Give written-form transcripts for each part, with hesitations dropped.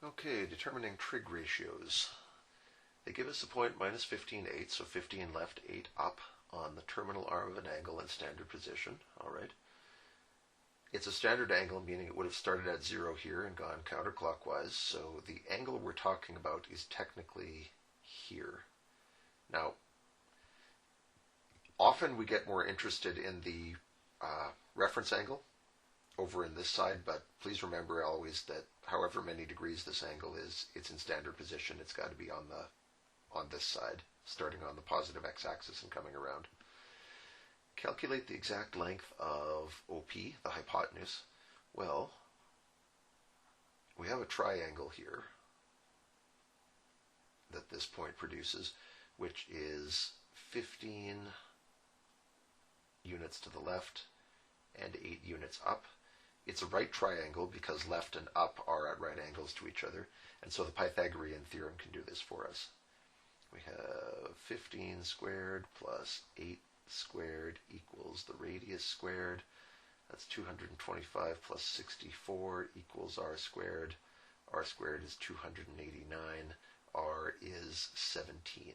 Okay, determining trig ratios. They give us a point minus 15/8, so 15 left, 8 up on the terminal arm of an angle in standard position. All right. It's a standard angle, meaning it would have started at 0 here and gone counterclockwise, so the angle we're talking about is technically here. Now, often we get more interested in the reference angle over in this side, but please remember always that however many degrees this angle is, it's in standard position. It's got to be on this side, starting on the positive x-axis and coming around. Calculate the exact length of OP, the hypotenuse. Well, we have a triangle here that this point produces, which is 15 units to the left and 8 units up. It's a right triangle because left and up are at right angles to each other, and so the Pythagorean theorem can do this for us. We have 15 squared plus 8 squared equals the radius squared. That's 225 plus 64 equals r squared. R squared is 289. R is 17.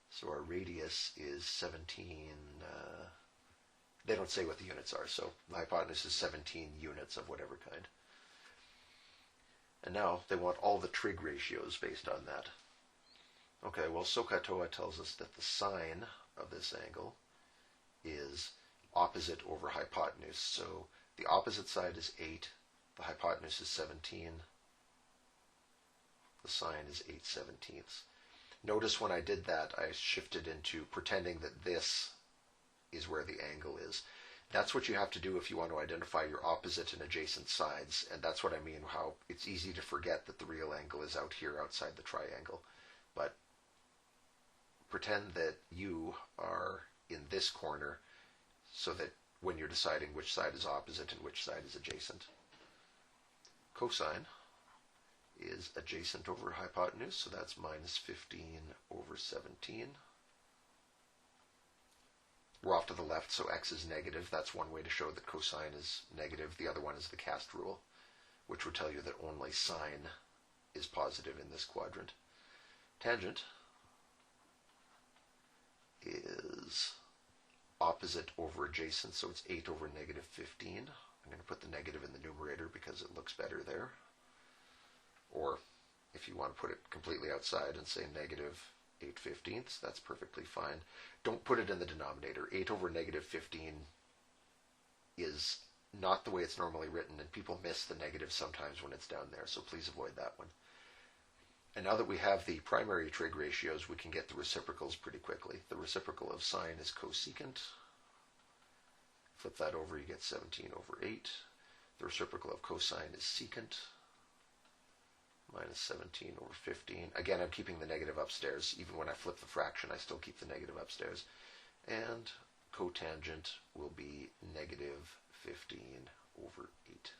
So our radius is 17. They don't say what the units are, so the hypotenuse is 17 units of whatever kind. And now they want all the trig ratios based on that. Okay, well, SOHCAHTOA tells us that the sine of this angle is opposite over hypotenuse. So the opposite side is 8, the hypotenuse is 17, the sine is 8/17. Notice when I did that, I shifted into pretending that this is where the angle is. That's what you have to do if you want to identify your opposite and adjacent sides, and that's what I mean how it's easy to forget that the real angle is out here outside the triangle. But pretend that you are in this corner so that when you're deciding which side is opposite and which side is adjacent. Cosine is adjacent over hypotenuse, so that's minus 15 over 17. We're off to the left, so x is negative. That's one way to show that cosine is negative. The other one is the cast rule, which would tell you that only sine is positive in this quadrant. Tangent is opposite over adjacent, so it's 8 over negative 15. I'm going to put the negative in the numerator because it looks better there. Or if you want to put it completely outside and say negative 8/15, that's perfectly fine. Don't put it in the denominator. 8 over negative 15 is not the way it's normally written, and people miss the negative sometimes when it's down there, so please avoid that one. And now that we have the primary trig ratios, we can get the reciprocals pretty quickly. The reciprocal of sine is cosecant. Flip that over, you get 17 over 8. The reciprocal of cosine is secant. Minus 17 over 15. Again, I'm keeping the negative upstairs. Even when I flip the fraction, I still keep the negative upstairs. And cotangent will be negative 15 over 8.